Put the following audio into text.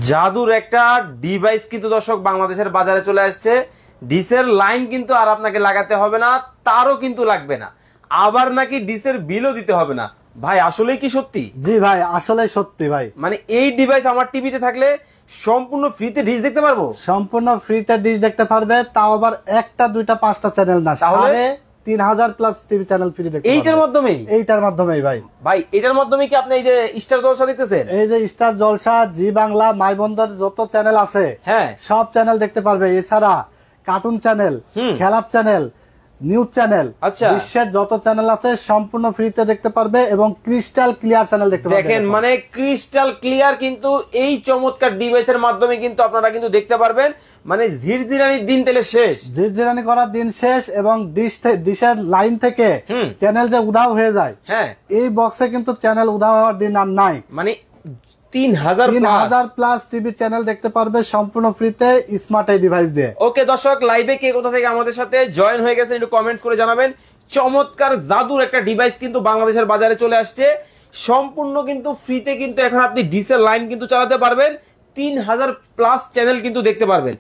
জাদুর একটা ডিভাইস কিন্তু দর্শক বাংলাদেশের বাজারে চলে আসছে। ডিসের লাইন কিন্তু আর আপনাকে লাগাতে হবে না, তারও কিন্তু লাগবে না, আবার নাকি ডিসের বিলও দিতে হবে না। ভাই আসলেই কি সত্যি? জি ভাই, আসলে সত্যি ভাই। মানে এই ডিভাইস আমার টিভিতে থাকলে সম্পূর্ণ ফ্রিতে ডিশ দেখতে পারবো? সম্পূর্ণ ফ্রিতে ডিশ দেখতে পারবে, তাও আবার একটা দুইটা পাঁচটা চ্যানেল না, তাহলে 3000 প্লাস টিভি চ্যানেল ফ্রি দেখতে পারবে এইটার মাধ্যমেই? এইটার মাধ্যমেই ভাই। ভাই এটার মাধ্যমে কি আপনি এই যে স্টার জলসা দেখতেছেন? এই যে স্টার জলসা, জি বাংলা, মাই বন্ধুর যত চ্যানেল আছে হ্যাঁ সব চ্যানেল দেখতে পারবে। এছাড়া কার্টুন চ্যানেল, খেলার চ্যানেল, নিউজ চ্যানেল, আচ্ছা বিশ্বের যত চ্যানেল আছে সম্পূর্ণ ফ্রিতে দেখতে পারবে এবং ক্রিস্টাল ক্লিয়ার চ্যানেল দেখতে পারবে। দেখেন মানে ক্রিস্টাল ক্লিয়ার কিন্তু এই চমৎকার ডিভাইসের মাধ্যমে কিন্তু আপনারা কিন্তু দেখতে পারবেন। মানে ঝিরঝিরানির দিন তাহলে শেষ, ঝিরঝিরানি করার দিন শেষ। এবং ডিশের লাইন থেকে চ্যানেল যে উধাও হয়ে যায়, হ্যাঁ এই বক্সে কিন্তু চ্যানেল উধাও হওয়ার দিন আর নাই। মানে 3000 প্লাস টিভি চ্যানেল দেখতে পারবে সম্পূর্ণ ফ্রিতে স্মার্ট এই ডিভাইস দিয়ে। ওকে দর্শক, লাইভে কে কোথা থেকে আমাদের সাথে জয়েন হয়ে গেছেন একটু কমেন্টস করে জানাবেন। চমৎকার জাদুর একটা ডিভাইস কিন্তু বাংলাদেশের বাজারে চলে আসছে, সম্পূর্ণ কিন্তু ফ্রিতে। কিন্তু এখন আপনি ডিসেল লাইন কিন্তু চালাতে পারবেন, 3000 প্লাস চ্যানেল কিন্তু দেখতে পারবেন।